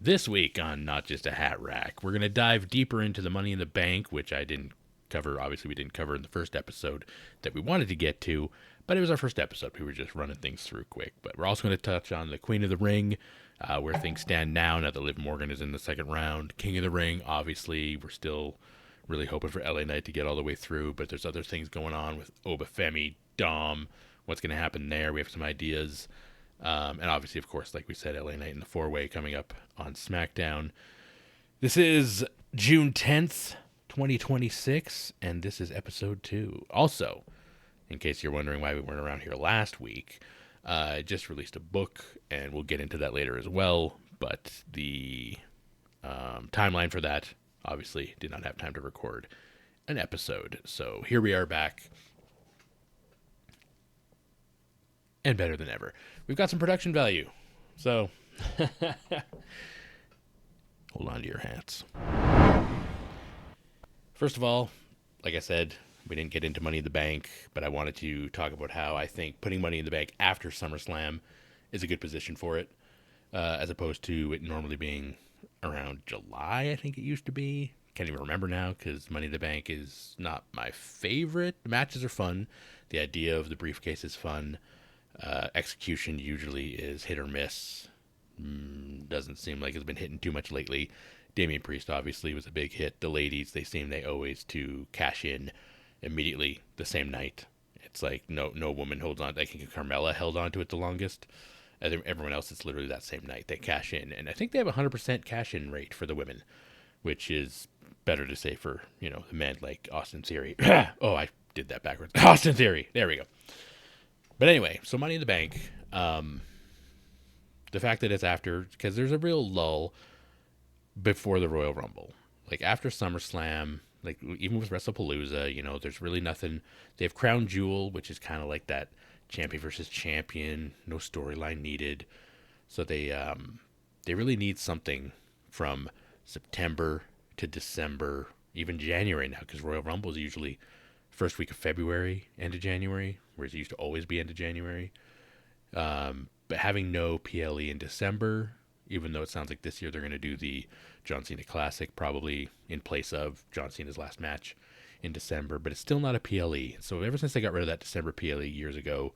This week on Not Just a Hat Rack, we're going to dive deeper into the Money in the Bank, which I didn't cover. Obviously, we didn't cover in the first episode that we wanted to get to, but it was our first episode. We were just running things through quick. But we're also going to touch on the Queen of the Ring, where things stand now that Liv Morgan is in the second round. King of the Ring, obviously, we're still really hoping for LA Knight to get all the way through, but there's other things going on with Obafemi, Dom, what's going to happen there. We have some ideas. And obviously, of course, like we said, LA Knight in the four-way coming up on SmackDown. This is June 10th, 2026, and this is episode 2. Also, in case you're wondering why we weren't around here last week, I just released a book, and we'll get into that later as well. But the timeline for that, obviously, did not have time to record an episode. So here we are back, and better than ever. We've got some production value. So hold on to your hats. First of all, like I said, we didn't get into Money in the Bank, but I wanted to talk about how I think putting Money in the Bank after SummerSlam is a good position for it, as opposed to it normally being around July, I think it used to be. Can't even remember now because Money in the Bank is not my favorite. The matches are fun. The idea of the briefcase is fun. Execution usually is hit or miss. Doesn't seem like it's been hitting too much lately. Damian Priest obviously was a big hit. The ladies, they always to cash in immediately the same night. It's like no woman holds on. I think Carmella held on to it the longest. Everyone else, it's literally that same night they cash in, and I think they have a 100% cash in rate for the women, which is better to say for the men like Austin Theory. Oh, I did that backwards. Austin Theory. There we go. But anyway, so Money in the Bank. The fact that it's after, because there's a real lull before the Royal Rumble. Like after SummerSlam, like even with WrestlePalooza, there's really nothing. They have Crown Jewel, which is kind of like that champion versus champion, no storyline needed. So they really need something from September to December, even January now, because Royal Rumble is usually first week of February, end of January, whereas it used to always be end of January. But having no PLE in December, even though it sounds like this year they're going to do the John Cena Classic probably in place of John Cena's last match in December, but it's still not a PLE. So ever since they got rid of that December PLE years ago,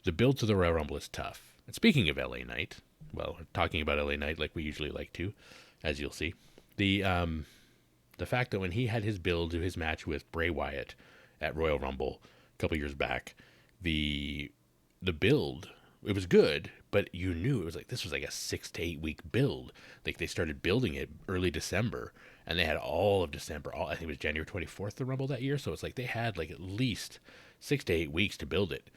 the build to the Royal Rumble is tough. And speaking of LA Knight, well, talking about LA Knight like we usually like to, as you'll see, the fact that when he had his build to his match with Bray Wyatt at Royal Rumble a couple years back, the build, it was good, but you knew it was like this was like a 6 to 8 week build. Like they started building it early December, and they had all of December. I think it was January 24th the Rumble that year, so it's like they had like at least 6 to 8 weeks to build it.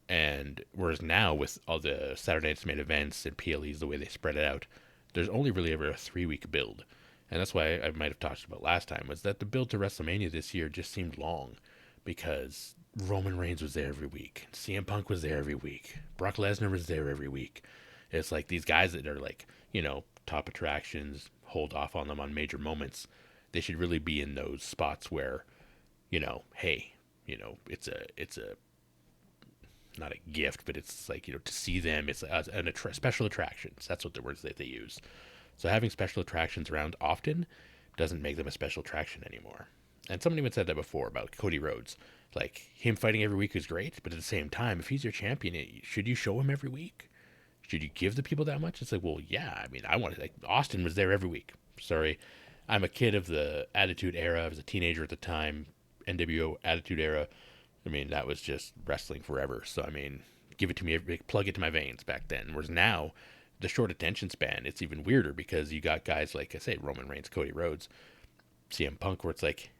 And whereas now with all the Saturday Night's Main Events and PLEs, the way they spread it out, there's only really ever a 3 week build. And that's why I might have talked about last time was that the build to WrestleMania this year just seemed long because Roman Reigns was there every week. CM Punk was there every week. Brock Lesnar was there every week. It's like these guys that are like, top attractions, hold off on them on major moments. They should really be in those spots where, hey, it's a not a gift, but it's like, to see them, it's special attractions. That's what the words that they use. So having special attractions around often doesn't make them a special attraction anymore. And someone even said that before about Cody Rhodes. Like, him fighting every week is great, but at the same time, if he's your champion, should you show him every week? Should you give the people that much? It's like, well, yeah. I mean, I wanted, like, Austin was there every week. Sorry. I'm a kid of the Attitude Era. I was a teenager at the time. NWO Attitude Era. I mean, that was just wrestling forever. So, I mean, give it to me, plug it to my veins back then. Whereas now, the short attention span, it's even weirder because you got guys like, I say, Roman Reigns, Cody Rhodes, CM Punk, where it's like,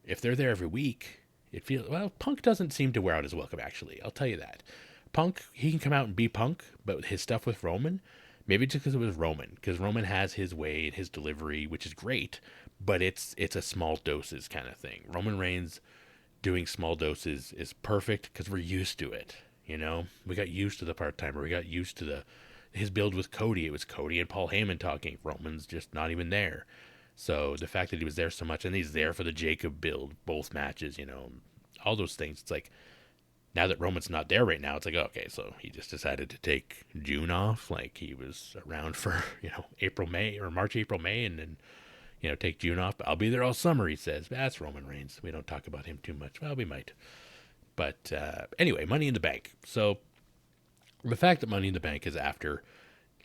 if they're there every week, it feels, well, Punk doesn't seem to wear out his welcome, actually. I'll tell you that. Punk, he can come out and be Punk, but his stuff with Roman, maybe just because it was Roman, because Roman has his way and his delivery, which is great, but it's a small doses kind of thing. Roman Reigns doing small doses is perfect because we're used to it. We got used to the part timer. We got used to his build with Cody. It was Cody and Paul Heyman talking. Roman's just not even there. So the fact that he was there so much, and he's there for the Jacob build, both matches, all those things. It's like Now that Roman's not there right now, it's like, okay, so he just decided to take June off, like he was around for, April, May, or March, April, May, and then, take June off. But I'll be there all summer, he says. That's Roman Reigns. We don't talk about him too much. Well, we might. But anyway, Money in the Bank. So the fact that Money in the Bank is after,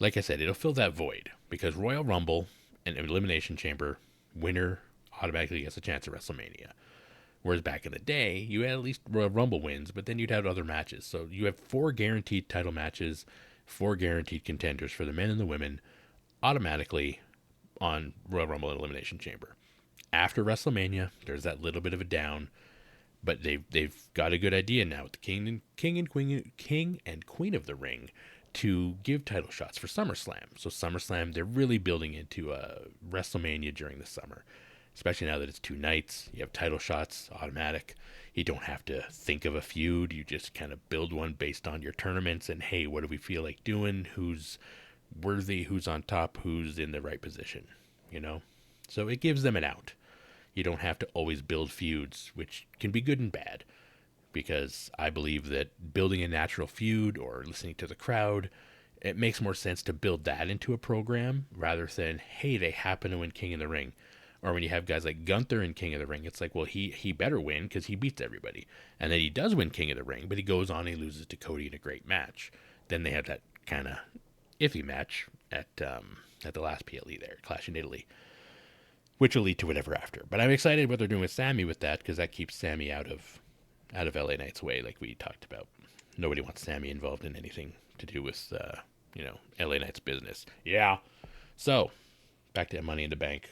like I said, it'll fill that void because Royal Rumble and Elimination Chamber winner automatically gets a chance at WrestleMania. Whereas back in the day, you had at least Royal Rumble wins, but then you'd have other matches. So you have 4 guaranteed title matches, 4 guaranteed contenders for the men and the women automatically on Royal Rumble and Elimination Chamber. After WrestleMania, there's that little bit of a down, but they've got a good idea now with the King and Queen of the Ring to give title shots for SummerSlam. So SummerSlam, they're really building into WrestleMania during the summer, especially now that it's 2 nights. You have title shots automatic. You don't have to think of a feud. You just kind of build one based on your tournaments and, hey, what do we feel like doing? Who's worthy? Who's on top? Who's in the right position? So it gives them an out. You don't have to always build feuds, which can be good and bad, because I believe that building a natural feud or listening to the crowd, it makes more sense to build that into a program rather than, hey, they happen to win King of the Ring. Or when you have guys like Gunther in King of the Ring, it's like, well, he better win because he beats everybody. And then he does win King of the Ring, but he goes on and he loses to Cody in a great match. Then they have that kind of iffy match at the last PLE there, Clash in Italy, which will lead to whatever after. But I'm excited what they're doing with Sammy with that because that keeps Sammy out of LA Knight's way, like we talked about. Nobody wants Sammy involved in anything to do with, LA Knight's business. Yeah. So, back to Money in the Bank.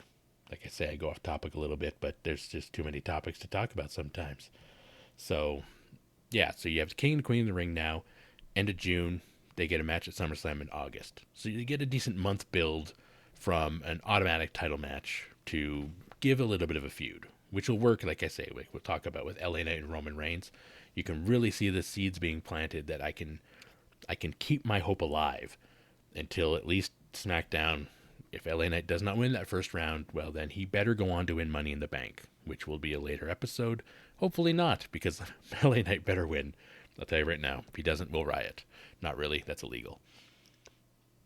Like I say, I go off topic a little bit, but there's just too many topics to talk about sometimes. So, yeah, so you have the King and Queen of the Ring now. End of June, they get a match at SummerSlam in August. So you get a decent month build from an automatic title match to give a little bit of a feud, which will work, like I say, we'll talk about with LA Knight and Roman Reigns. You can really see the seeds being planted that I can keep my hope alive until at least SmackDown. If LA Knight does not win that first round, well, then he better go on to win Money in the Bank, which will be a later episode. Hopefully not, because LA Knight better win. I'll tell you right now, if he doesn't, we'll riot. Not really, that's illegal.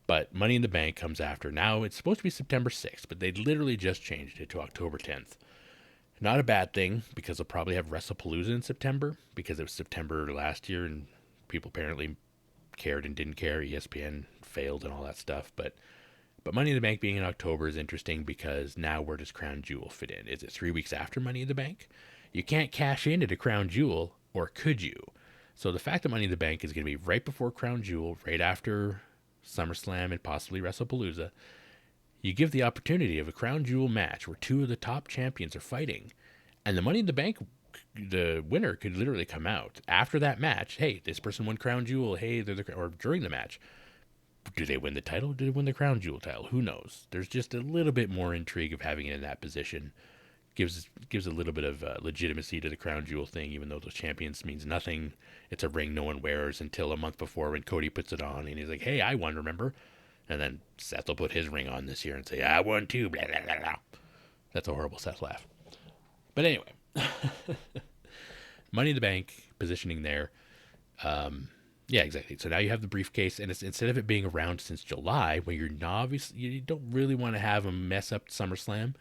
But Money in the Bank comes after. Now, it's supposed to be September 6th, but they literally just changed it to October 10th. Not a bad thing, because they'll probably have WrestlePalooza in September, because it was September last year, and people apparently cared and didn't care. ESPN failed and all that stuff, but Money in the Bank being in October is interesting because now where does Crown Jewel fit in? Is it 3 weeks after Money in the Bank? You can't cash in at a Crown Jewel, or could you? So the fact that Money in the Bank is going to be right before Crown Jewel, right after SummerSlam and possibly WrestlePalooza, you give the opportunity of a Crown Jewel match where 2 of the top champions are fighting, and the Money in the Bank, the winner could literally come out after that match. Hey, this person won Crown Jewel. Hey, or during the match. Do they win the title? Do they win the Crown Jewel title? Who knows? There's just a little bit more intrigue of having it in that position. Gives a little bit of legitimacy to the Crown Jewel thing, even though those champions means nothing. It's a ring no one wears until a month before when Cody puts it on and he's like, hey, I won, remember? And then Seth will put his ring on this year and say, I won too, blah, blah, blah, blah. That's a horrible Seth laugh. But anyway, Money in the Bank positioning there. Yeah, exactly. So now you have the briefcase, and it's, instead of it being around since July, when you're novice, you don't really want to have them mess up SummerSlam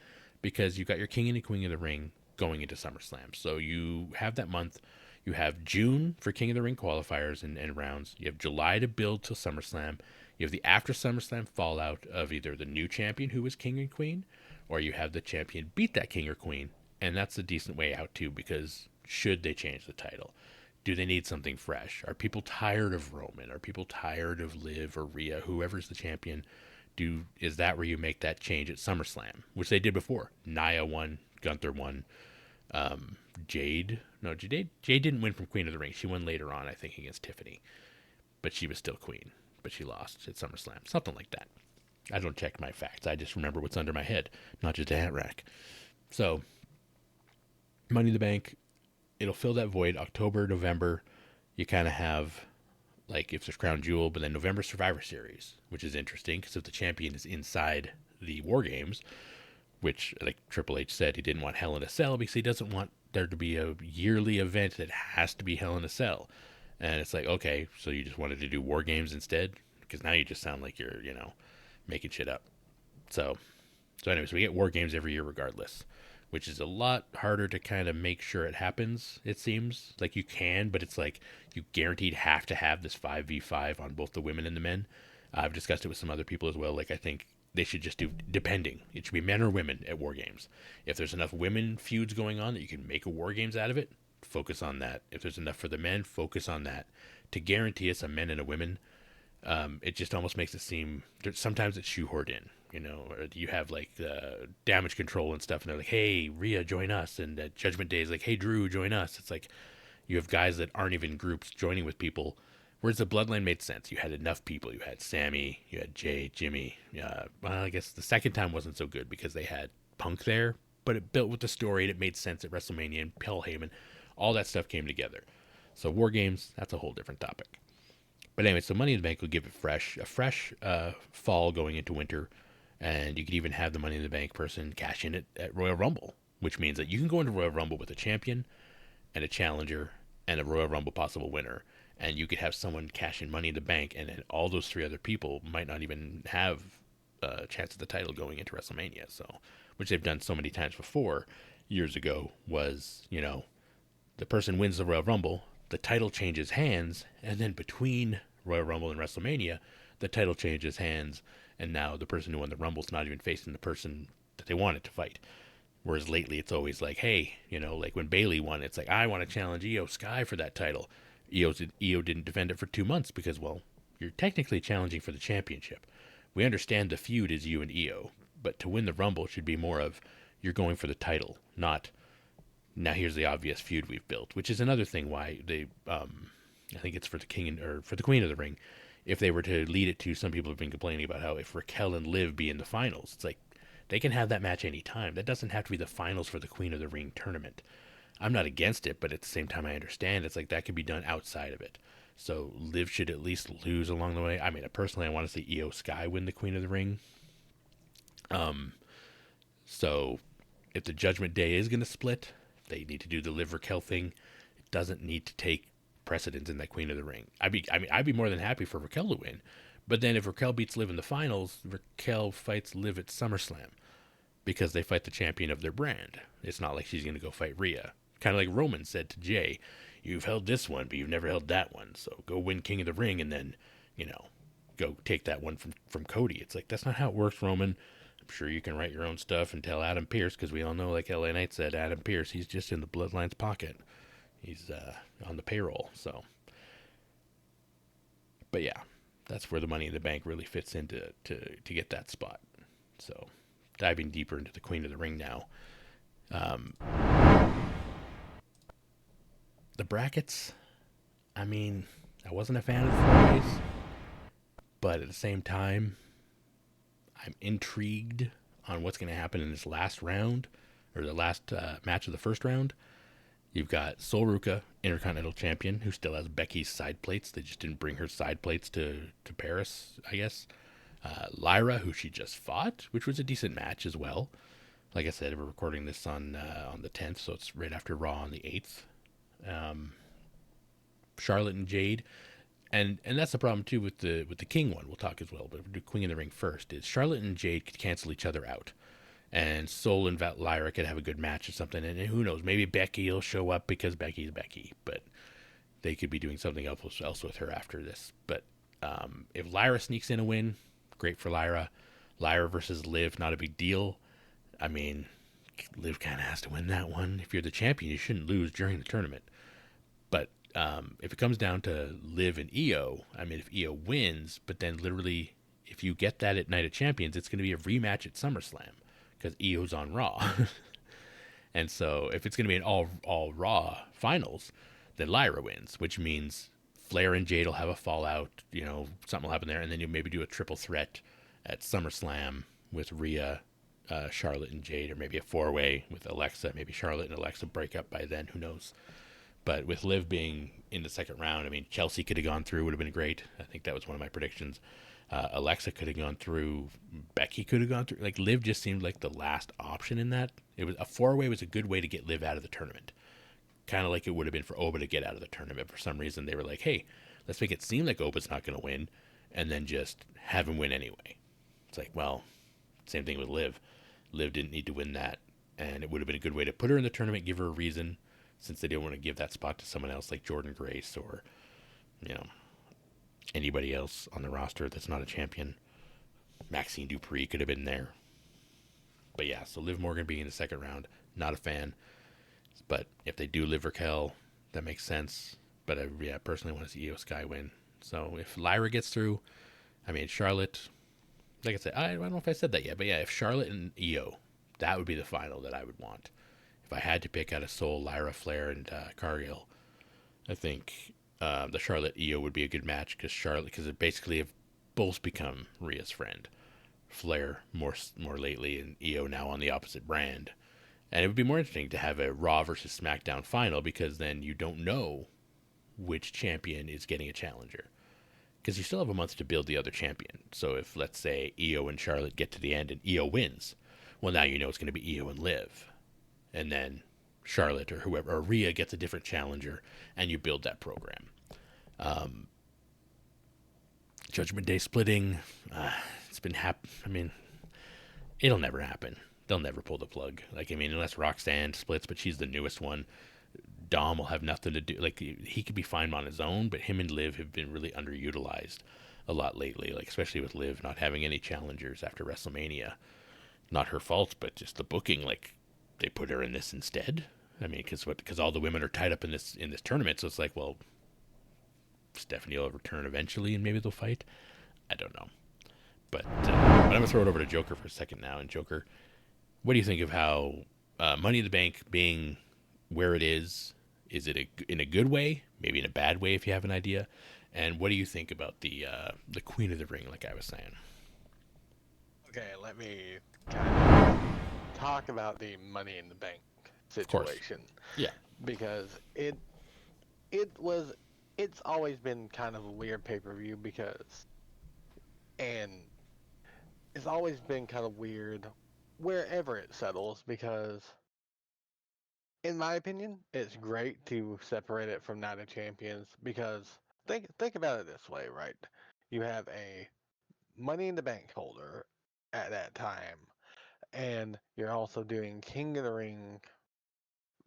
because you got your King and the Queen of the Ring going into SummerSlam. So you have that month. You have June for King of the Ring qualifiers and rounds. You have July to build till SummerSlam. You have the after SummerSlam fallout of either the new champion who was King and Queen, or you have the champion beat that King or Queen, and that's a decent way out too, because should they change the title? Do they need something fresh? Are people tired of Roman? Are people tired of Liv or Rhea, whoever's the champion? Is that where you make that change at SummerSlam, which they did before? Nia won, Gunther won, Jade didn't win from Queen of the Ring. She won later on, I think, against Tiffany, but she was still queen, but she lost at SummerSlam, something like that. I don't check my facts. I just remember what's under my head, not just a hat rack. So, Money in the Bank, it'll fill that void. October, November, you kind of have, like, if there's Crown Jewel, but then November Survivor Series, which is interesting because if the champion is inside the War Games, which, like Triple H said, he didn't want Hell in a Cell because he doesn't want there to be a yearly event that has to be Hell in a Cell. And it's like, okay, so you just wanted to do War Games instead? Because now you just sound like you're, making shit up. So, anyways, we get War Games every year regardless, which is a lot harder to kind of make sure it happens, it seems. Like you can, but it's like you guaranteed have to have this 5v5 on both the women and the men. I've discussed it with some other people as well. Like, I think they should just do, depending. It should be men or women at War Games. If there's enough women feuds going on that you can make a War Games out of it, focus on that. If there's enough for the men, focus on that. To guarantee us a men and a women, it just almost makes it seem, sometimes it's shoehorned in, or you have like damage control and stuff, and they're like, hey, Rhea, join us. And at Judgment Day is like, hey, Drew, join us. It's like you have guys that aren't even groups joining with people. Whereas the Bloodline made sense. You had enough people. You had Sammy, you had Jay, Jimmy. Well, I guess the second time wasn't so good because they had Punk there, but it built with the story and it made sense at WrestleMania, and Paul Heyman. All that stuff came together. So War Games, that's a whole different topic. But anyway, so Money in the Bank will give it a fresh fall going into winter, and you could even have the Money in the Bank person cash in it at Royal Rumble, which means that you can go into Royal Rumble with a champion and a challenger and a Royal Rumble possible winner, and you could have someone cash in Money in the Bank, and then all those three other people might not even have a chance at the title going into WrestleMania. So, which they've done so many times before, years ago, was, the person wins the Royal Rumble, the title changes hands, and then between Royal Rumble and WrestleMania, the title changes hands, and now the person who won the Rumble's not even facing the person that they wanted to fight. Whereas lately, it's always like, hey, like when Bayley won, it's like, I want to challenge Io Sky for that title. Io didn't defend it for 2 months because, well, you're technically challenging for the championship. We understand the feud is you and Io, but to win the Rumble should be more of you're going for the title, not now here's the obvious feud we've built, which is another thing why they, I think it's for the King or for the Queen of the Ring. If they were to lead it to, some people have been complaining about how if Raquel and Liv be in the finals, it's like they can have that match anytime. That doesn't have to be the finals for the Queen of the Ring tournament. I'm not against it, but at the same time, I understand it's like that could be done outside of it. So Liv should at least lose along the way. I mean, personally, I want to see Io Sky win the Queen of the Ring. So if the Judgment Day is going to split, they need to do the Liv Raquel thing. It doesn't need to take precedence in that Queen of the Ring. I'd be more than happy for Raquel to win. But then if Raquel beats Liv in the finals, Raquel fights Liv at SummerSlam because they fight the champion of their brand. It's not like she's going to go fight Rhea. Kind of like Roman said to Jay, you've held this one, but you've never held that one. So go win King of the Ring and then, go take that one from Cody. It's like, that's not how it works, Roman. I'm sure you can write your own stuff and tell Adam Pearce, because we all know, like LA Knight said, Adam Pearce, he's just in the Bloodline's pocket. He's on the payroll. So, but yeah, that's where the Money in the Bank really fits into to get that spot. So, diving deeper into the Queen of the Ring now. The brackets, I wasn't a fan of the 4 ways, but at the same time, I'm intrigued on what's going to happen in this last round, or the last match of the first round. You've got Sol Ruca, Intercontinental Champion, who still has Becky's side plates. They just didn't bring her side plates to Paris, I guess. Lyra, who she just fought, which was a decent match as well. Like I said, we're recording this on the 10th, so it's right after Raw on the 8th. Charlotte and Jade. And that's the problem too with the King one. We'll talk as well, but we'll do Queen of the Ring first. Is Charlotte and Jade could cancel each other out, and Sol and Lyra could have a good match or something. And who knows? Maybe Becky will show up because Becky's Becky, but they could be doing something else with her after this. But if Lyra sneaks in a win, great for Lyra. Lyra versus Liv, not a big deal. Liv kind of has to win that one. If you're the champion, you shouldn't lose during the tournament. But if it comes down to Liv and Io, if Io wins, but then literally if you get that at Night of Champions, it's going to be a rematch at SummerSlam because Io's on Raw. And so if it's going to be an all Raw finals, then Lyra wins, which means Flair and Jade will have a fallout, something will happen there, and then you maybe do a triple threat at SummerSlam with Rhea, Charlotte and Jade, or maybe a 4-way with Alexa. Maybe Charlotte and Alexa break up by then, who knows. But with Liv being in the second round, Chelsea could have gone through, would have been great. I think that was one of my predictions. Alexa could have gone through. Becky could have gone through. Like, Liv just seemed like the last option in that. It was a 4-way was a good way to get Liv out of the tournament. kind of like it would have been for Oba to get out of the tournament. For some reason, they were like, hey, let's make it seem like Oba's not going to win, and then just have him win anyway. It's like, well, same thing with Liv. Liv didn't need to win that, and it would have been a good way to put her in the tournament, give her a reason, since they didn't want to give that spot to someone else like Jordan Grace or, you know, anybody else on the roster that's not a champion. Maxine Dupree could have been there. But yeah, so Liv Morgan being in the second round, not a fan. But if they do Liv Raquel, that makes sense. But I personally want to see Io Sky win. So if Lyra gets through, I mean, Charlotte, like I said, I don't know if I said that yet, but yeah, if Charlotte and Io, that would be the final that I would want. If I had to pick out of Soul, Lyra, Flair, and Cargill, I think the Charlotte Io would be a good match because it basically have both become Rhea's friend. Flair more lately, and Io now on the opposite brand. And it would be more interesting to have a Raw versus SmackDown final because then you don't know which champion is getting a challenger. Because you still have a month to build the other champion. So if, let's say, Io and Charlotte get to the end and Io wins, well, now you know it's going to be Io and Liv. And then Charlotte or whoever, or Rhea gets a different challenger, and you build that program. Um, Judgment Day splitting, it's been I mean, it'll never happen. They'll never pull the plug. Like, I mean, unless Roxanne splits, but she's the newest one. Dom will have nothing to do. Like, he could be fine on his own, but him and Liv have been really underutilized a lot lately. Like, especially with Liv not having any challengers after WrestleMania. Not her fault, but just the booking. Like, they put her in this instead. I mean, because all the women are tied up in this tournament, so it's like, well, Stephanie will return eventually, and maybe they'll fight. I don't know, but I'm gonna throw it over to Joker for a second now. And Joker, what do you think of how Money in the Bank being where it is? Is it in a good way? Maybe in a bad way if you have an idea. And what do you think about the Queen of the Ring? Like I was saying, Okay, let me kind of talk about the Money in the Bank of course. situation Yeah, because it was it's always been kind of a weird pay-per-view because and it's always been kind of weird wherever it settles because in my opinion it's great to separate it from Night of Champions because think about it this way, right? You have a Money in the Bank holder at that time and you're also doing King of the Ring,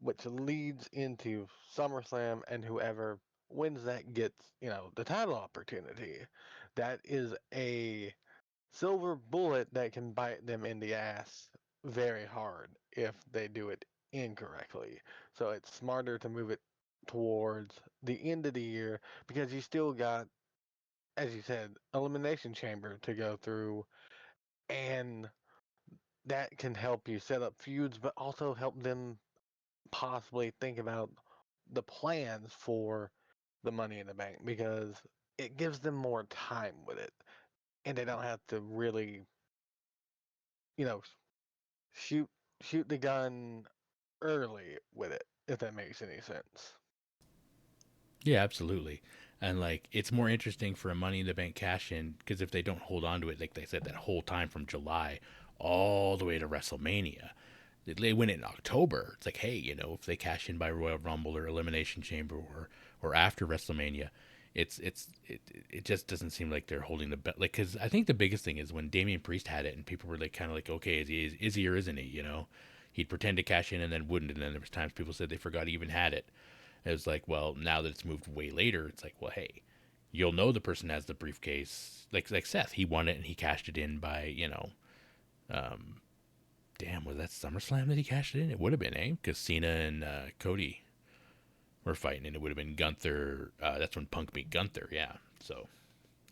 which leads into SummerSlam, and whoever wins that gets, the title opportunity. That is a silver bullet that can bite them in the ass very hard if they do it incorrectly. So it's smarter to move it towards the end of the year because you still got, as you said, Elimination Chamber to go through, and that can help you set up feuds, but also help them possibly think about the plans for the Money in the Bank because it gives them more time with it, and they don't have to really, you know, shoot shoot the gun early with it, if that makes any sense. yeah, absolutely. And like, it's more interesting for a Money in the Bank cash in because if they don't hold on to it, like they said, that whole time from July all the way to WrestleMania, they win it in October. It's like, hey, if they cash in by Royal Rumble or Elimination Chamber or after WrestleMania, it just doesn't seem like they're holding the bet. Like, because I think the biggest thing is when Damian Priest had it and people were like, kind of like, okay, is he or isn't he? He'd pretend to cash in and then wouldn't, and then there was times people said they forgot he even had it. It was like, well, now that it's moved way later, it's like, well, hey, you'll know the person has the briefcase. Like Seth, he won it and he cashed it in by um, damn, was that SummerSlam that he cashed it in? It would have been, eh? Because Cena and Cody were fighting, and it would have been Gunther. That's when Punk beat Gunther, yeah. So,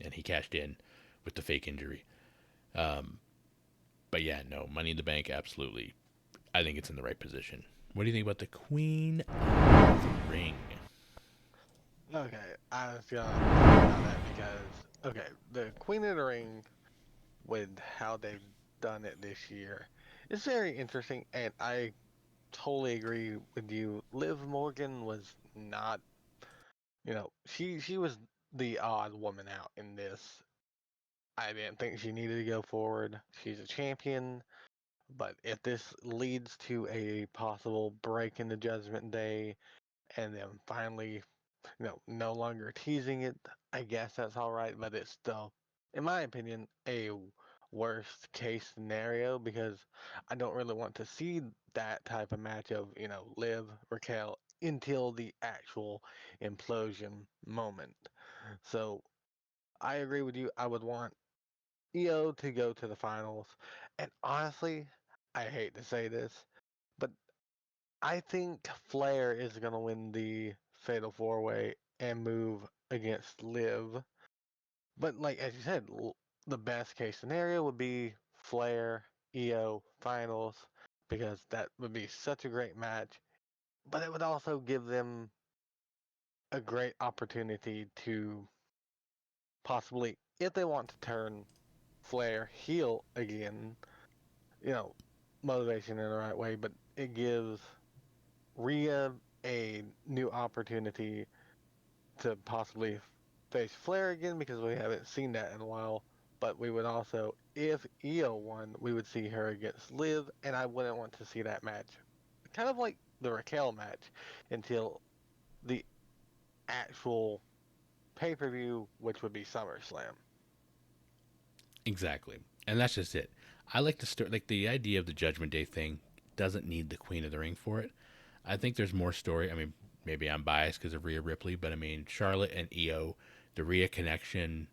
and he cashed in with the fake injury. Um, but yeah, no, Money in the Bank, absolutely. I think it's in the right position. What do you think about the Queen of the Ring? Okay, I was gonna talk about that because the Queen of the Ring with how they've done it this year is very interesting, and I totally agree with you. Liv Morgan was not, she was the odd woman out in this. I didn't think she needed to go forward. She's a champion, but if this leads to a possible break in the Judgment Day, and then finally, no longer teasing it. I guess that's all right, but it's still, in my opinion, a worst case scenario because I don't really want to see that type of match of, Liv, Raquel until the actual implosion moment. So I agree with you. I would want EO to go to the finals. And honestly, I hate to say this, but I think Flair is going to win the Fatal 4-Way and move against Liv. But like as you said, the best case scenario would be Flair EO finals because that would be such a great match. But it would also give them a great opportunity to possibly, if they want to turn Flair heel again, you know, motivation in the right way, but it gives Rhea a new opportunity to possibly face Flair again because we haven't seen that in a while. But we would also, if Io won, we would see her against Liv, and I wouldn't want to see that match. Kind of like the Raquel match until the actual pay per view, which would be SummerSlam. Exactly. And that's just it. I like to start, like, the idea of the Judgment Day thing doesn't need the Queen of the Ring for it. I think there's more story. I mean, maybe I'm biased because of Rhea Ripley, but I mean, Charlotte and Io, the Rhea connection.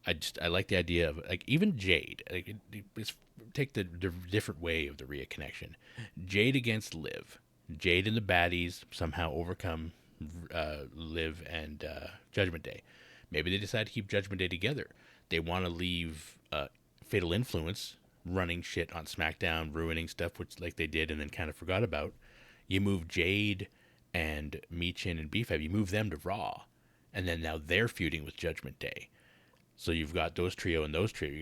I like the idea of, like, even Jade. Like, it's take the different way of the Rhea connection. Jade against Liv. Jade and the baddies somehow overcome Liv and Judgment Day. Maybe they decide to keep Judgment Day together. They want to leave Fatal Influence running shit on SmackDown, ruining stuff, which like they did and then kind of forgot about. You move Jade and Michin and Beefhead, you move them to Raw, and then now they're feuding with Judgment Day. So you've got those trio and those trio.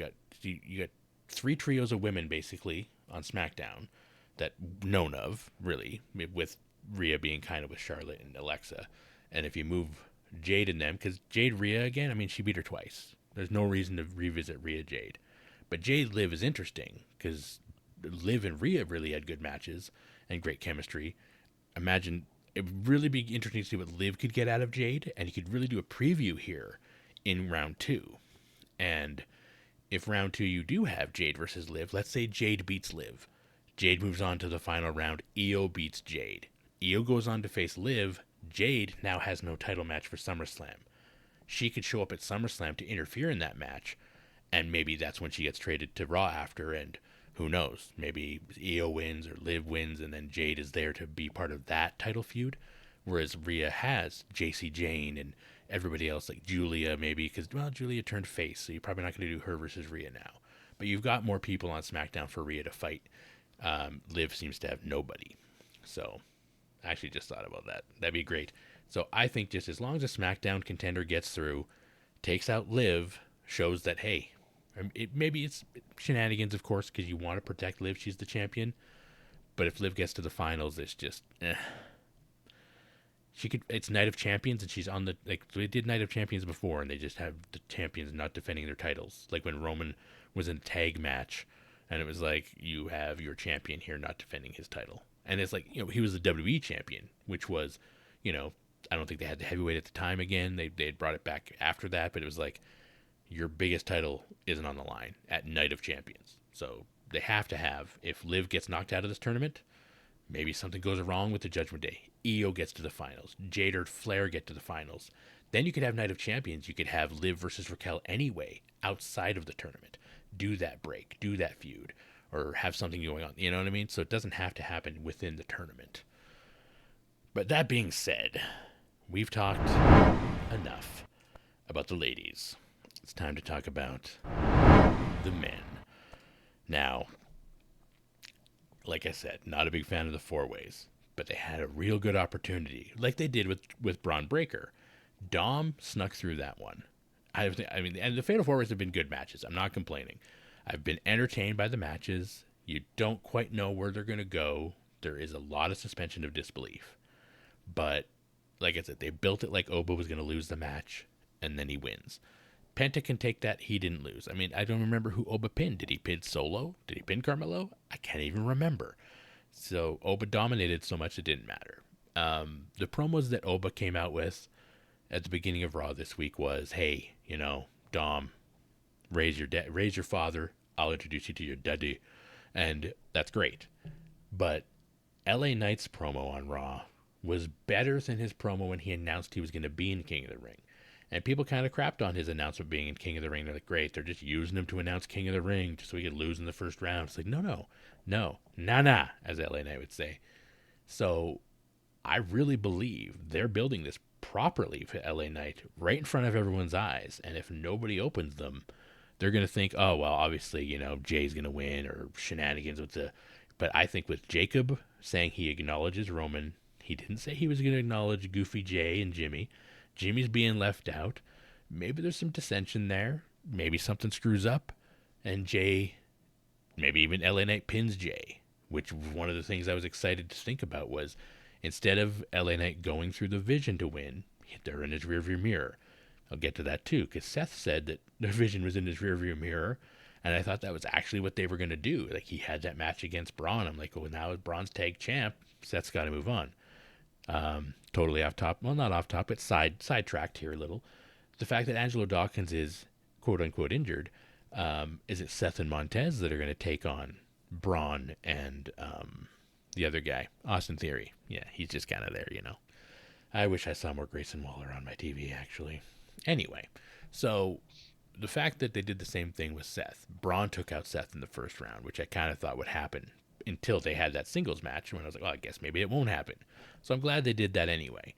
You got three trios of women basically on SmackDown that known of really, with Rhea being kind of with Charlotte and Alexa. And if you move Jade in them, because Jade Rhea again, I mean she beat her twice. There's no reason to revisit Rhea Jade, but Jade Liv is interesting because Liv and Rhea really had good matches and great chemistry. Imagine it would really be interesting to see what Liv could get out of Jade, and you could really do a preview here in round two. And if round two you do have Jade versus Liv, let's say Jade beats Liv. Jade moves on to the final round. Io beats Jade. Io goes on to face Liv. Jade now has no title match for SummerSlam. She could show up at SummerSlam to interfere in that match, and maybe that's when she gets traded to Raw after, and who knows? Maybe Io wins or Liv wins, and then Jade is there to be part of that title feud. Whereas Rhea has JC Jane and everybody else, like Julia, maybe, because, well, Julia turned face, so you're probably not going to do her versus Rhea now. But you've got more people on SmackDown for Rhea to fight. Liv seems to have nobody. So I actually just thought about that. That'd be great. So I think just as long as a SmackDown contender gets through, takes out Liv, shows that, hey, maybe it's shenanigans, of course, because you want to protect Liv. She's the champion. But if Liv gets to the finals, it's just, she could. It's Night of Champions, and she's on the, like, they did Night of Champions before, and they just have the champions not defending their titles. Like when Roman was in a tag match, and it was like, you have your champion here not defending his title, and it's like, he was the WWE champion, which was, I don't think they had the heavyweight at the time again. They had brought it back after that, but it was like, your biggest title isn't on the line at Night of Champions. So they have to have, if Liv gets knocked out of this tournament, maybe something goes wrong with the Judgment Day. Io gets to the finals. Jade or Flair get to the finals. Then you could have Night of Champions. You could have Liv versus Raquel anyway, outside of the tournament. Do that break, do that feud, or have something going on. You know what I mean? So it doesn't have to happen within the tournament. But that being said, we've talked enough about the ladies. It's time to talk about the men. Now, like I said, not a big fan of the four ways, but they had a real good opportunity, like they did with Braun Breaker. Dom snuck through that one. I mean, and the Fatal Four Ways have been good matches. I'm not complaining. I've been entertained by the matches. You don't quite know where they're going to go. There is a lot of suspension of disbelief. But, like I said, they built it like Oba was going to lose the match, and then he wins. Penta can take that. He didn't lose. I mean, I don't remember who Oba pinned. Did he pin Solo? Did he pin Carmelo? I can't even remember. So Oba dominated so much it didn't matter. The promos that Oba came out with at the beginning of Raw this week was, hey, Dom, raise your father. I'll introduce you to your daddy, and that's great. But LA Knight's promo on Raw was better than his promo when he announced he was going to be in King of the Ring. And people kind of crapped on his announcement being in King of the Ring. They're like, great, they're just using him to announce King of the Ring just so he could lose in the first round. It's like, no, nah, as LA Knight would say. So I really believe they're building this properly for LA Knight right in front of everyone's eyes. And if nobody opens them, they're going to think, oh, well, obviously, Jay's going to win or shenanigans with the. But I think with Jacob saying he acknowledges Roman, he didn't say he was going to acknowledge Goofy Jay and Jimmy. Jimmy's being left out. Maybe there's some dissension there. Maybe something screws up. And Jay, maybe even LA Knight pins Jay, which one of the things I was excited to think about was instead of LA Knight going through the Vision to win, they're in his rearview mirror. I'll get to that too, because Seth said that the Vision was in his rearview mirror, and I thought that was actually what they were going to do. Like, he had that match against Braun. I'm like, well, now as Braun's tag champ, Seth's got to move on. Totally off top. Well, not off top, but sidetracked here a little. The fact that Angelo Dawkins is quote unquote injured, is it Seth and Montez that are going to take on Braun and the other guy, Austin Theory? Yeah, he's just kind of there, I wish I saw more Grayson Waller on my TV, actually. Anyway, so the fact that they did the same thing with Seth, Braun took out Seth in the first round, which I kind of thought would happen until they had that singles match, when I was like, well, I guess maybe it won't happen. So I'm glad they did that anyway.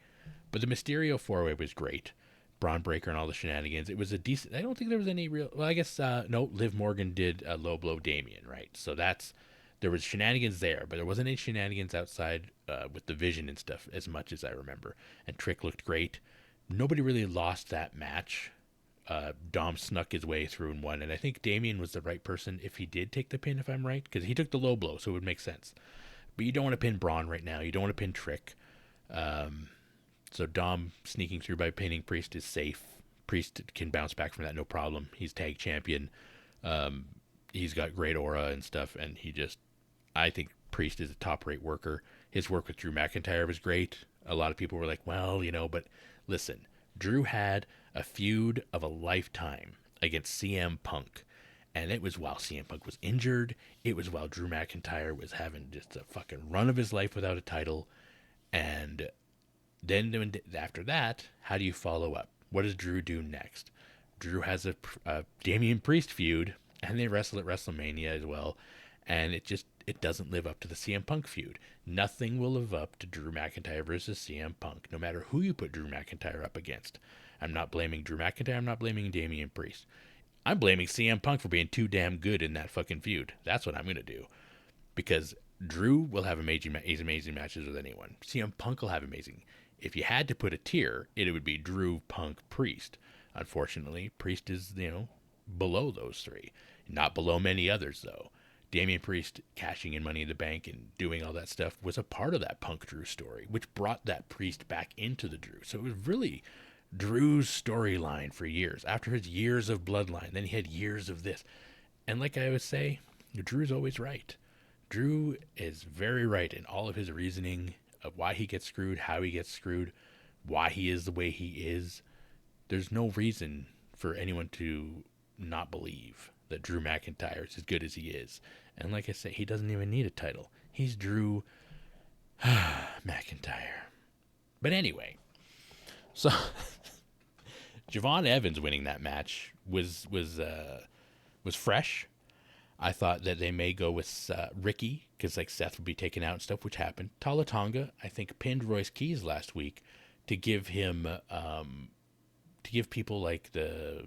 But the Mysterio 4-way was great. Braun Breaker and all the shenanigans. It was a decent. I don't think there was any real. Well, I guess no. Liv Morgan did a low blow Damien, right? So there was shenanigans there, but there wasn't any shenanigans outside with the Vision and stuff as much as I remember. And Trick looked great. Nobody really lost that match. Dom snuck his way through and won, and I think Damien was the right person if he did take the pin, if I'm right, because he took the low blow, so it would make sense. But you don't want to pin Braun right now. You don't want to pin Trick. So Dom sneaking through by pinning Priest is safe. Priest can bounce back from that, no problem. He's tag champion. He's got great aura and stuff, and I think Priest is a top-rate worker. His work with Drew McIntyre was great. A lot of people were like, well, but listen, Drew had a feud of a lifetime against CM Punk, and it was while CM Punk was injured. It was while Drew McIntyre was having just a fucking run of his life without a title, and then after that, how do you follow up? What does Drew do next? Drew has a Damian Priest feud, and they wrestle at WrestleMania as well, and it doesn't live up to the CM Punk feud. Nothing will live up to Drew McIntyre versus CM Punk, no matter who you put Drew McIntyre up against. I'm not blaming Drew McIntyre. I'm not blaming Damian Priest. I'm blaming CM Punk for being too damn good in that fucking feud. That's what I'm going to do. Because Drew will have amazing matches with anyone. CM Punk will have amazing. If you had to put a tier, it would be Drew, Punk, Priest. Unfortunately, Priest is, below those three. Not below many others, though. Damian Priest cashing in Money in the Bank and doing all that stuff was a part of that Punk Drew story, which brought that Priest back into the Drew. So it was really Drew's storyline for years. After his years of Bloodline, then he had years of this. And like I would say, Drew's always right. Drew is very right in all of his reasoning of why he gets screwed, how he gets screwed, why he is the way he is. There's no reason for anyone to not believe that Drew McIntyre is as good as he is. And like I say, he doesn't even need a title. He's Drew McIntyre. But anyway, so Javon Evans winning that match was fresh. I thought that they may go with Ricky, because Seth would be taken out and stuff, which happened. Tala Tonga, I think, pinned Royce Keys last week to give him to give people the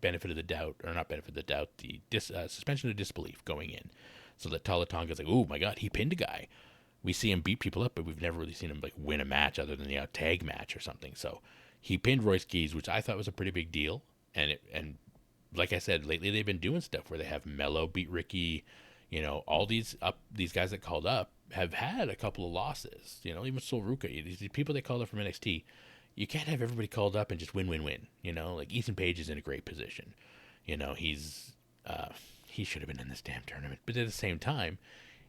benefit of the doubt, or not benefit of the doubt, the suspension of disbelief going in, so that Tala Tonga's like, oh my god, he pinned a guy. We see him beat people up, but we've never really seen him win a match other than the tag match or something. So he pinned Royce Keys, which I thought was a pretty big deal, and like I said, lately they've been doing stuff where they have Mello beat Ricky. All these guys that called up have had a couple of losses. Even Sol Ruka, these people they called up from NXT. You can't have everybody called up and just win. Ethan Page is in a great position. He should have been in this damn tournament. But at the same time,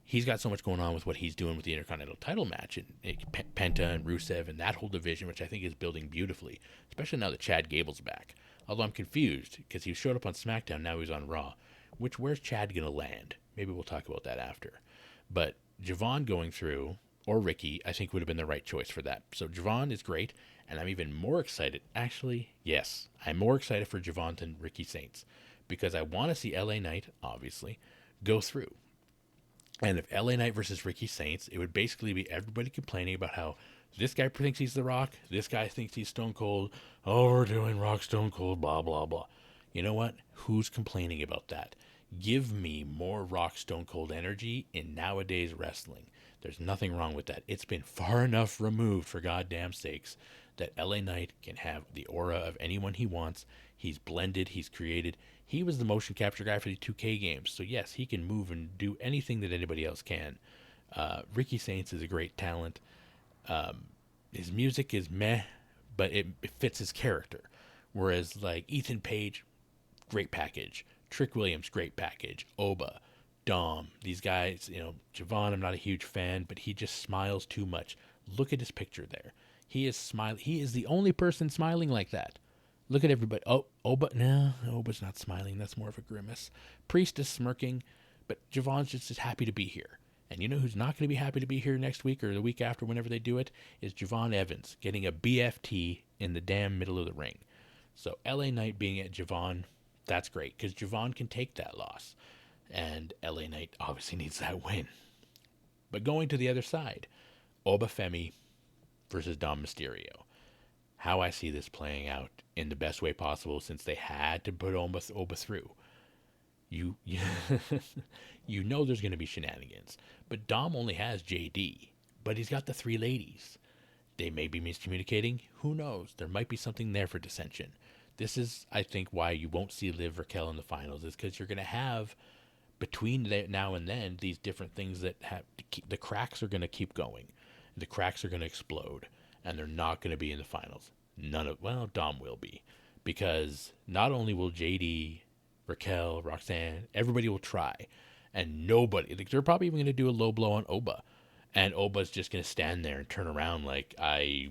he's got so much going on with what he's doing with the Intercontinental title match and Penta and Rusev and that whole division, which I think is building beautifully, especially now that Chad Gable's back. Although I'm confused because he showed up on SmackDown, now he's on Raw. Where's Chad gonna land? Maybe we'll talk about that after. But Javon going through, or Ricky, I think would have been the right choice for that. So Javon is great, and I'm even more excited. Actually, yes, I'm more excited for Javon than Ricky Saints because I want to see LA Knight, obviously, go through. And if LA Knight versus Ricky Saints, it would basically be everybody complaining about how this guy thinks he's The Rock, this guy thinks he's Stone Cold, oh, we're doing Rock Stone Cold, blah, blah, blah. You know what? Who's complaining about that? Give me more Rock Stone Cold energy in nowadays wrestling. There's nothing wrong with that. It's been far enough removed, for goddamn sakes, that LA Knight can have the aura of anyone he wants. He's blended, he's created. He was the motion capture guy for the 2K games, so yes, he can move and do anything that anybody else can. Ricky Saints is a great talent. His music is meh, but it fits his character. Whereas like Ethan Page, great package. Trick Williams, great package. Oba, Dom, these guys, Javon, I'm not a huge fan, but he just smiles too much. Look at his picture there. He is smiling. He is the only person smiling like that. Look at everybody. Oh, Oba, no, Oba's not smiling. That's more of a grimace. Priest is smirking, but Javon's just as happy to be here. And you know who's not going to be happy to be here next week or the week after, whenever they do it, is Javon Evans getting a BFT in the damn middle of the ring. So LA Knight being at Javon, that's great because Javon can take that loss. And LA Knight obviously needs that win. But going to the other side, Oba Femi versus Dom Mysterio. How I see this playing out in the best way possible since they had to put Oba through. You you know there's going to be shenanigans. But Dom only has JD. But he's got the three ladies. They may be miscommunicating. Who knows? There might be something there for dissension. This is, I think, why you won't see Liv Raquel in the finals, is because you're going to have, between now and then, these different things that have, the cracks are going to keep going. The cracks are going to explode, and they're not going to be in the finals. Dom will be. Because not only will JD, Raquel, Roxanne, everybody will try. And nobody, they're probably even going to do a low blow on Oba. And Oba's just going to stand there and turn around like,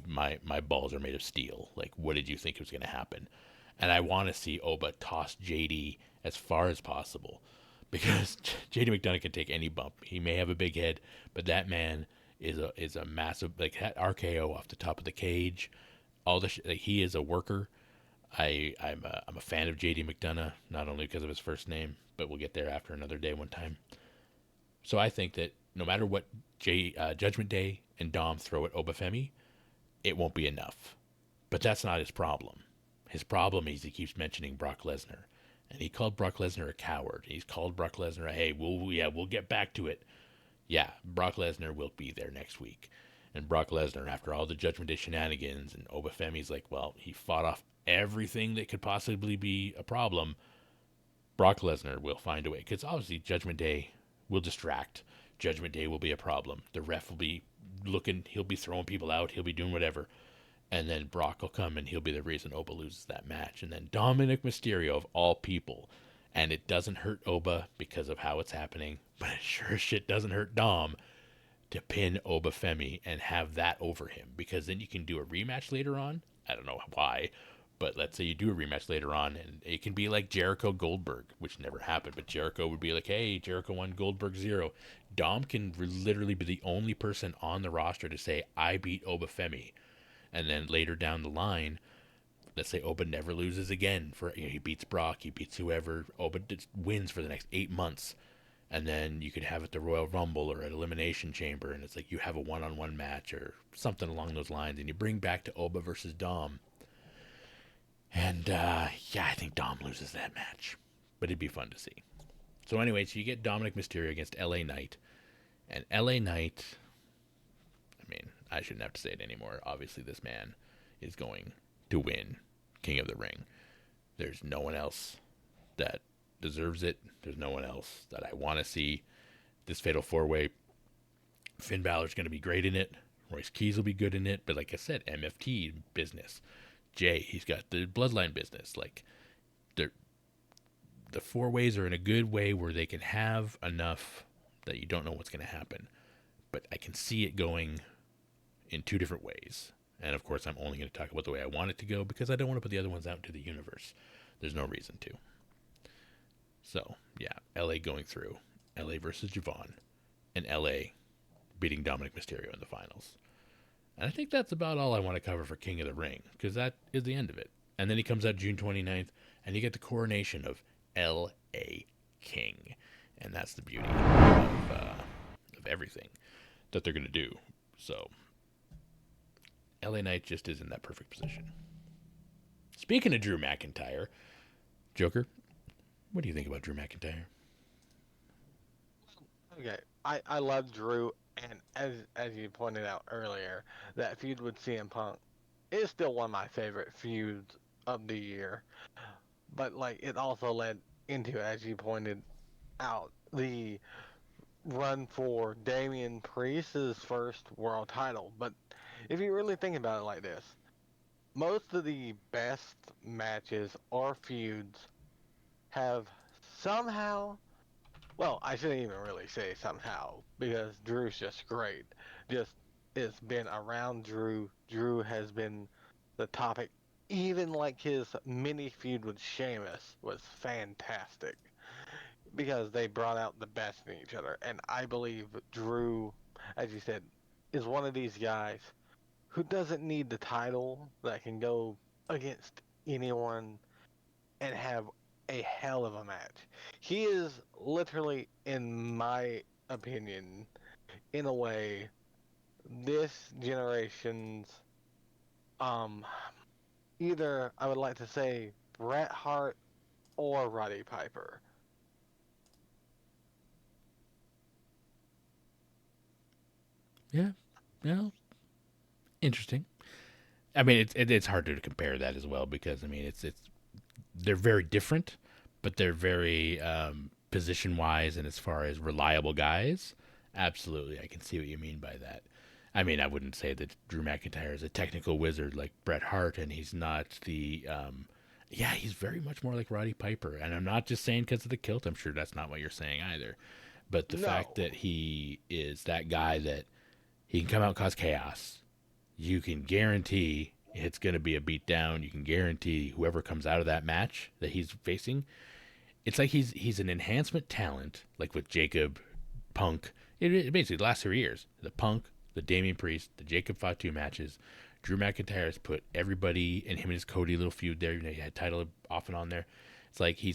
my balls are made of steel. Like, what did you think was going to happen? And I want to see Oba toss JD as far as possible. Because JD McDonough can take any bump. He may have a big head, but that man is a massive, like, that RKO off the top of the cage. He is a worker. I'm a fan of JD McDonough, not only because of his first name, but we'll get there after another day one time. So I think that no matter what Judgment Day and Dom throw at Oba Femi, it won't be enough. But that's not his problem. His problem is he keeps mentioning Brock Lesnar. And he called Brock Lesnar a coward. He's called Brock Lesnar, hey, we'll get back to it. Yeah, Brock Lesnar will be there next week. And Brock Lesnar, after all the Judgment Day shenanigans, and Oba Femi's like, well, he fought off everything that could possibly be a problem. Brock Lesnar will find a way. Because obviously Judgment Day will distract. Judgment Day will be a problem. The ref will be looking, he'll be throwing people out, he'll be doing whatever. And then Brock will come and he'll be the reason Oba loses that match. And then Dominic Mysterio, of all people. And it doesn't hurt Oba because of how it's happening, but it sure as shit doesn't hurt Dom to pin Oba Femi and have that over him. Because then you can do a rematch later on. I don't know why, but let's say you do a rematch later on and it can be like Jericho Goldberg, which never happened, but Jericho would be like, hey, Jericho 1, Goldberg 0. Dom can literally be the only person on the roster to say, I beat Oba Femi. And then later down the line, let's say Oba never loses again. He beats Brock, he beats whoever. Oba wins for the next 8 months. And then you could have it the Royal Rumble or at Elimination Chamber, and it's like you have a one-on-one match or something along those lines, and you bring back to Oba versus Dom. And, I think Dom loses that match. But it'd be fun to see. So anyway, so you get Dominic Mysterio against LA Knight. And LA Knight, I shouldn't have to say it anymore. Obviously, this man is going to win King of the Ring. There's no one else that deserves it. There's no one else that I want to see this Fatal 4-Way. Finn Balor's going to be great in it. Royce Keys will be good in it. But like I said, MFT business. Jay, he's got the Bloodline business. Like, the 4-Ways are in a good way where they can have enough that you don't know what's going to happen. But I can see it going in two different ways. And of course, I'm only going to talk about the way I want it to go because I don't want to put the other ones out into the universe. There's no reason to. So, yeah, LA going through. LA versus Javon. And LA beating Dominic Mysterio in the finals. And I think that's about all I want to cover for King of the Ring, because that is the end of it. And then he comes out June 29th, and you get the coronation of L.A. King. And that's the beauty of everything that they're going to do. So, LA Knight just is in that perfect position. Speaking of Drew McIntyre, Joker, what do you think about Drew McIntyre? Okay, I love Drew, and as you pointed out earlier, that feud with CM Punk is still one of my favorite feuds of the year. But like it also led into, as you pointed out, the run for Damian Priest's first world title. But if you really think about it like this, most of the best matches or feuds have somehow, well, I shouldn't even really say somehow because Drew's just great. Just it's been around Drew. Drew has been the topic. Even like his mini feud with Sheamus was fantastic because they brought out the best in each other. And I believe Drew, as you said, is one of these guys who doesn't need the title, that can go against anyone and have a hell of a match. He is literally, in my opinion, in a way, this generation's um either I would like to say Bret Hart or Roddy Piper. Yeah, well, interesting. I mean, it's hard to compare that as well because I mean, it's they're very different, but they're very position wise and as far as reliable guys. Absolutely, I can see what you mean by that. I mean, I wouldn't say that Drew McIntyre is a technical wizard like Bret Hart, and he's not the. Yeah, he's very much more like Roddy Piper, and I'm not just saying because of the kilt. I'm sure that's not what you're saying either, but the fact No, that he is that guy that he can come out and cause chaos. You can guarantee it's going to be a beatdown. You can guarantee whoever comes out of that match that he's facing, it's like he's an enhancement talent, like with Jacob, Punk. It basically the last 3 years, the Punk, the Damian Priest, the Jacob Fatu matches. Drew McIntyre has put everybody, and him and his Cody little feud there. You know, he had title off and on there. It's like he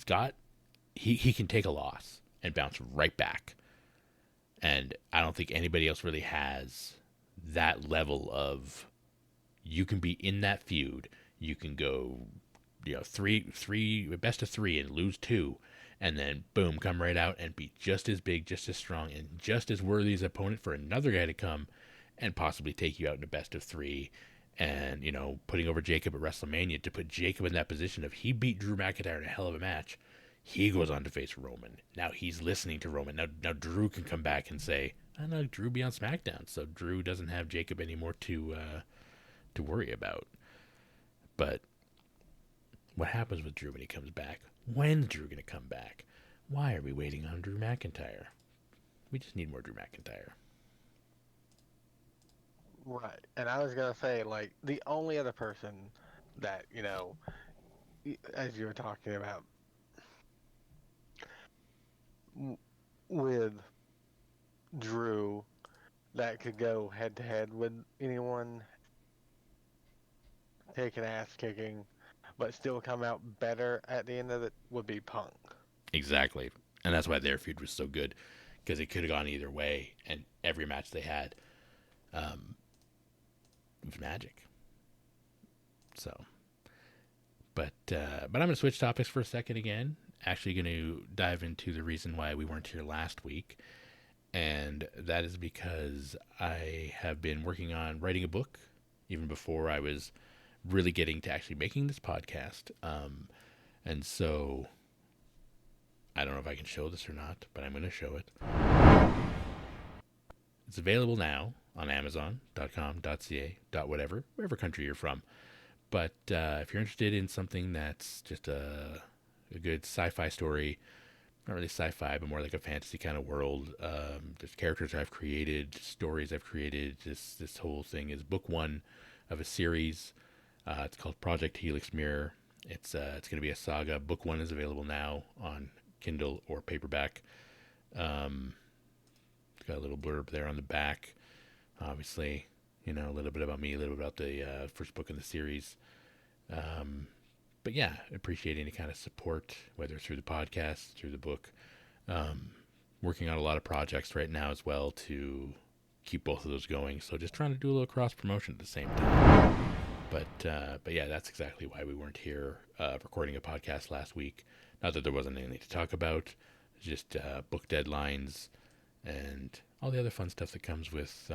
can take a loss and bounce right back. And I don't think anybody else really has that level of you can be in that feud. You can go, you know, three best of three and lose two, and then boom, come right out and be just as big, just as strong, and just as worthy as opponent for another guy to come and possibly take you out in a best of three. And you know, putting over Jacob at WrestleMania to put Jacob in that position of he beat Drew McIntyre in a hell of a match. He goes on to face Roman. Now he's listening to Roman. Now Drew can come back and say, "I know Drew be on SmackDown," so Drew doesn't have Jacob anymore to worry about. But what happens with Drew when he comes back? When's Drew gonna come back? Why are we waiting on Drew McIntyre? We just need more Drew McIntyre. right. And I was gonna say, like, the only other person that, as you were talking about, with Drew, that could go head to head with anyone, take an ass kicking, but still come out better at the end of it, would be Punk. Exactly, and that's why their feud was so good because it could have gone either way, and every match they had, um, it was magic. So, but I'm gonna switch topics for a second again. Actually, going to dive into the reason why we weren't here last week, and that is because I have been working on writing a book even before I was really getting to actually making this podcast. And so I don't know if I can show this or not, but I'm going to show it. It's available now on Amazon.com.ca, whatever, wherever country you're from. But if you're interested in something that's just a good sci-fi story not really sci-fi, but more like a fantasy kind of world. There's characters I've created, stories I've created. This whole thing is book one of a series. It's called Project Helix Mirror. It's going to be a saga. Book one is available now on Kindle or paperback. Um, it's got a little blurb there on the back. Obviously, a little bit about me, a little bit about the first book in the series. Um, but yeah, appreciate any kind of support, whether it's through the podcast, through the book. Um, Working on a lot of projects right now as well to keep both of those going. So just trying to do a little cross promotion at the same time. But yeah, that's exactly why we weren't here recording a podcast last week. Not that there wasn't anything to talk about, just book deadlines and all the other fun stuff that comes with,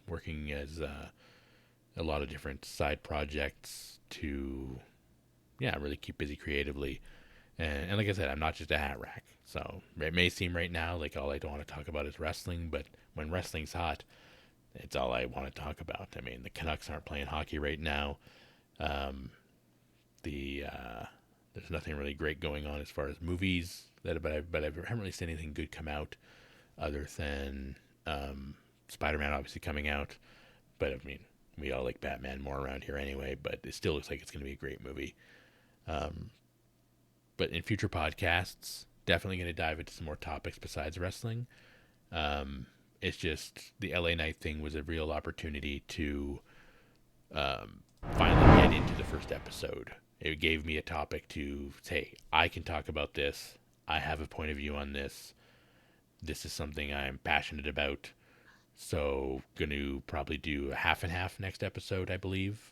working as a lot of different side projects to, yeah, really keep busy creatively. And like I said, I'm not just a hat rack. So it may seem right now like all I don't want to talk about is wrestling, but when wrestling's hot, it's all I want to talk about. I mean, the Canucks aren't playing hockey right now. Um, there's nothing really great going on as far as movies but I haven't really seen anything good come out other than Spider-Man obviously coming out. But I mean, we all like Batman more around here anyway. But it still looks like it's going to be a great movie. Um, but in future podcasts, definitely going to dive into some more topics besides wrestling. It's just the LA Knight thing was a real opportunity to finally get into the first episode. It gave me a topic to say, I can talk about this. I have a point of view on this. This is something I'm passionate about. So, going to probably do a half and half next episode, I believe.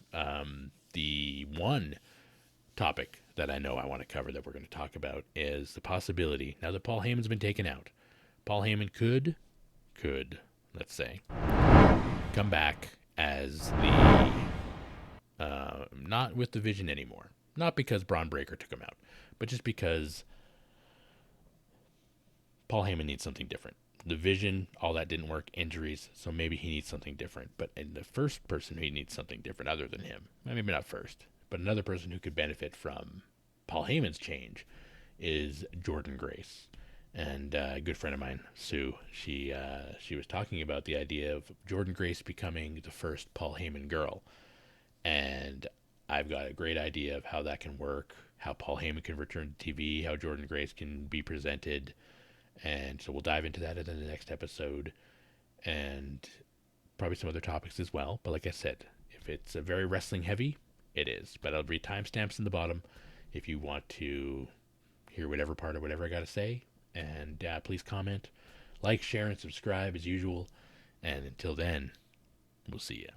The one topic that I know I want to cover that we're going to talk about is the possibility, now that Paul Heyman's been taken out, Paul Heyman could, let's say, come back as the not with the Vision anymore. Not because Braun Breaker took him out, but just because Paul Heyman needs something different. The Vision, all that didn't work, injuries, so maybe he needs something different. But in the first person who needs something different other than him, maybe not first, but another person who could benefit from Paul Heyman's change is Jordynne Grace. And a good friend of mine, Sue, she was talking about the idea of Jordynne Grace becoming the first Paul Heyman girl. And I've got a great idea of how that can work, how Paul Heyman can return to TV, how Jordynne Grace can be presented. And so we'll dive into that in the next episode and probably some other topics as well. But like I said, if it's a very wrestling heavy, it is. But I'll read timestamps in the bottom if you want to hear whatever part or whatever I got to say. And please comment, like, share, and subscribe as usual. And until then, we'll see you.